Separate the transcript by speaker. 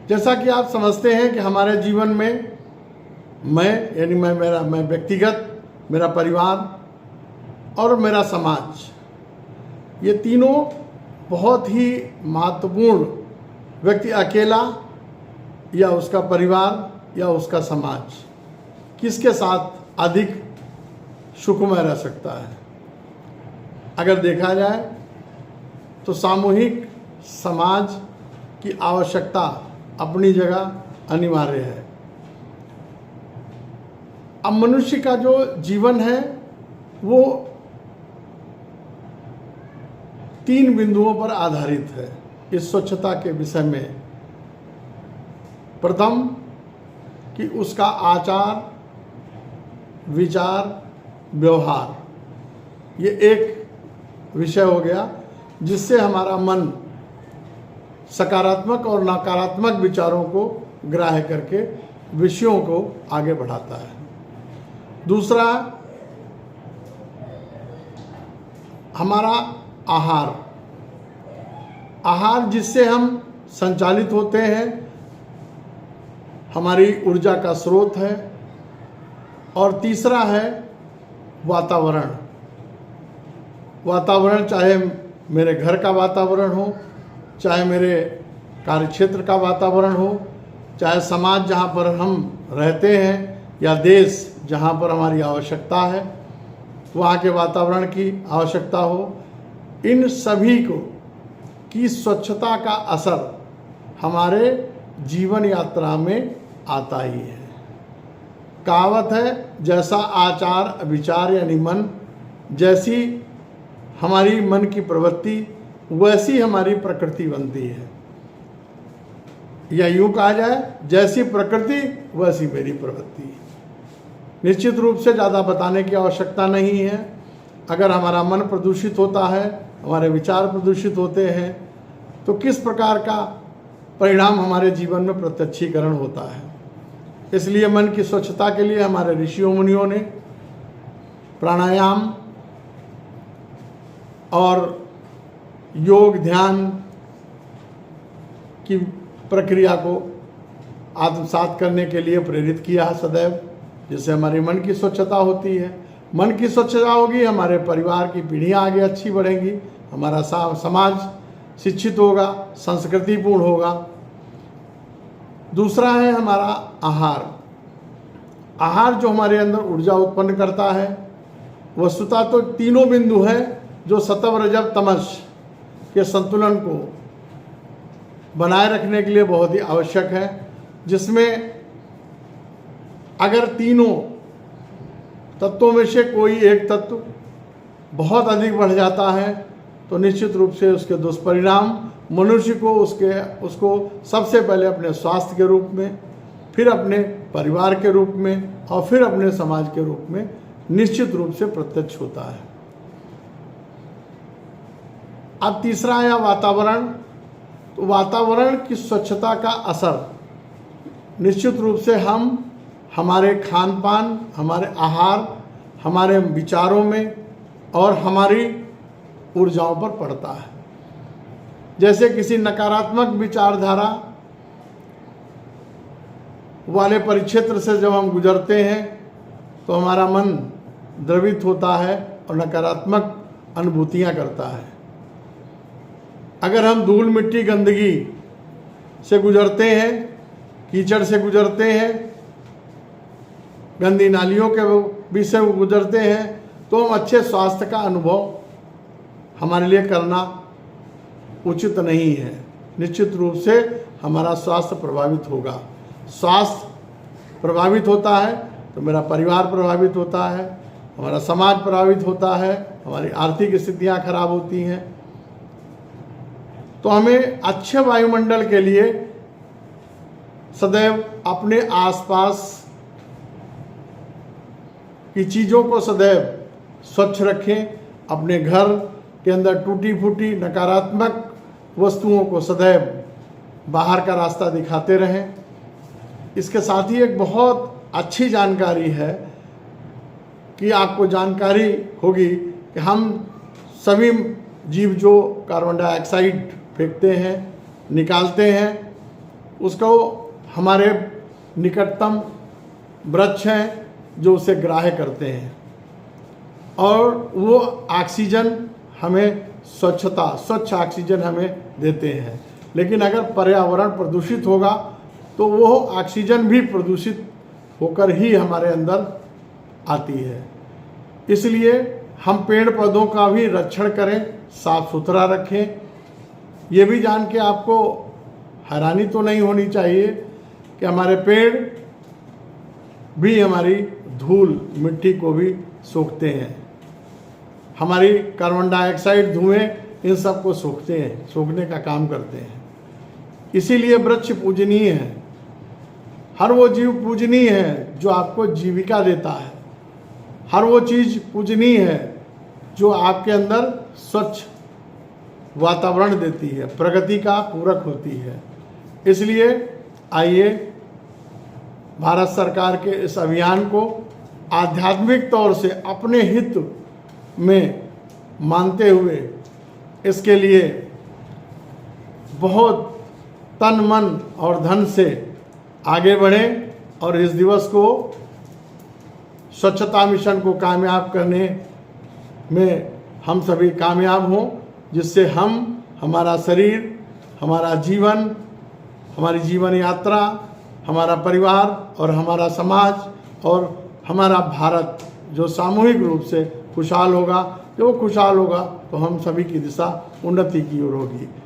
Speaker 1: जैसा कि आप समझते हैं कि हमारे जीवन में मैं व्यक्तिगत, मेरा परिवार और मेरा समाज, ये तीनों बहुत ही महत्वपूर्ण। व्यक्ति अकेला या उसका परिवार या उसका समाज किसके साथ अधिक सुखमय रह सकता है? अगर देखा जाए तो सामूहिक समाज की आवश्यकता अपनी जगह अनिवार्य है। अब मनुष्य का जो जीवन है वो 3 बिंदुओं पर आधारित है इस स्वच्छता के विषय में। प्रथम कि उसका आचार, विचार, व्यवहार, ये एक विषय हो गया जिससे हमारा मन सकारात्मक और नकारात्मक विचारों को ग्राह्य करके विषयों को आगे बढ़ाता है। दूसरा, हमारा आहार जिससे हम संचालित होते हैं, हमारी ऊर्जा का स्रोत है। और तीसरा है वातावरण। चाहे मेरे घर का वातावरण हो, चाहे मेरे कार्यक्षेत्र का वातावरण हो, चाहे समाज जहाँ पर हम रहते हैं या देश जहाँ पर हमारी आवश्यकता है, वहाँ के वातावरण की आवश्यकता हो, इन सभी को की स्वच्छता का असर हमारे जीवन यात्रा में आता ही है। कहावत है, जैसा आचार विचार यानी मन, जैसी हमारी मन की प्रवृत्ति वैसी हमारी प्रकृति बनती है। या यूँ कहा जाए, जैसी प्रकृति वैसी मेरी प्रवृत्ति। निश्चित रूप से ज़्यादा बताने की आवश्यकता नहीं है। अगर हमारा मन प्रदूषित होता है, हमारे विचार प्रदूषित होते हैं, तो किस प्रकार का परिणाम हमारे जीवन में प्रत्यक्षीकरण होता है। इसलिए मन की स्वच्छता के लिए हमारे ऋषियों मुनियों ने प्राणायाम और योग ध्यान की प्रक्रिया को आत्मसात करने के लिए प्रेरित किया है सदैव, जिससे हमारी मन की स्वच्छता होती है। मन की स्वच्छता होगी, हमारे परिवार की पीढ़ियाँ आगे अच्छी बढ़ेंगी, हमारा समाज शिक्षित होगा, संस्कृतिपूर्ण होगा। दूसरा है हमारा आहार जो हमारे अंदर ऊर्जा उत्पन्न करता है। वस्तुतः तो तीनों बिंदु है जो सत्व रजव तमस के संतुलन को बनाए रखने के लिए बहुत ही आवश्यक है, जिसमें अगर तीनों तत्वों में से कोई एक तत्व बहुत अधिक बढ़ जाता है तो निश्चित रूप से उसके दुष्परिणाम मनुष्य को उसको सबसे पहले अपने स्वास्थ्य के रूप में, फिर अपने परिवार के रूप में और फिर अपने समाज के रूप में निश्चित रूप से प्रत्यक्ष होता है। अब तीसरा है वातावरण। तो वातावरण की स्वच्छता का असर निश्चित रूप से हमारे खान पान, हमारे आहार, हमारे विचारों में और हमारी ऊर्जाओं पर पड़ता है। जैसे किसी नकारात्मक विचारधारा वाले परिक्षेत्र से जब हम गुजरते हैं तो हमारा मन द्रवित होता है और नकारात्मक अनुभूतियां करता है। अगर हम धूल मिट्टी गंदगी से गुजरते हैं, कीचड़ से गुजरते हैं, गंदी नालियों के बीच से गुजरते हैं, तो हम अच्छे स्वास्थ्य का अनुभव हमारे लिए करना उचित नहीं है। निश्चित रूप से हमारा स्वास्थ्य प्रभावित होगा। स्वास्थ्य प्रभावित होता है तो मेरा परिवार प्रभावित होता है, हमारा समाज प्रभावित होता है, हमारी आर्थिक स्थितियां खराब होती हैं। तो हमें अच्छे वायुमंडल के लिए सदैव अपने आसपास की चीज़ों को सदैव स्वच्छ रखें। अपने घर के अंदर टूटी फूटी नकारात्मक वस्तुओं को सदैव बाहर का रास्ता दिखाते रहें। इसके साथ ही एक बहुत अच्छी जानकारी है कि आपको जानकारी होगी कि हम सभी जीव जो कार्बन डाइऑक्साइड फेंकते हैं, निकालते हैं, उसको हमारे निकटतम वृक्ष हैं जो उसे ग्राह्य करते हैं और वो ऑक्सीजन हमें स्वच्छ ऑक्सीजन हमें देते हैं। लेकिन अगर पर्यावरण प्रदूषित होगा तो वो ऑक्सीजन भी प्रदूषित होकर ही हमारे अंदर आती है। इसलिए हम पेड़ पौधों का भी रक्षण करें, साफ सुथरा रखें। ये भी जान के आपको हैरानी तो नहीं होनी चाहिए कि हमारे पेड़ भी हमारी धूल मिट्टी को भी सोखते हैं, हमारी कार्बन डाइऑक्साइड धुएं इन सब को सोखने का काम करते हैं। इसीलिए वृक्ष पूजनीय है। हर वो जीव पूजनीय है जो आपको जीविका देता है। हर वो चीज़ पूजनीय है जो आपके अंदर स्वच्छ वातावरण देती है, प्रगति का पूरक होती है। इसलिए आइए भारत सरकार के इस अभियान को आध्यात्मिक तौर से अपने हित में मानते हुए इसके लिए बहुत तन मन और धन से आगे बढ़ें और इस दिवस को स्वच्छता मिशन को कामयाब करने में हम सभी कामयाब हों, जिससे हम, हमारा शरीर, हमारा जीवन, हमारी जीवन यात्रा, हमारा परिवार और हमारा समाज और हमारा भारत जो सामूहिक रूप से खुशहाल होगा। जब वो खुशहाल होगा तो हम सभी की दिशा उन्नति की ओर होगी।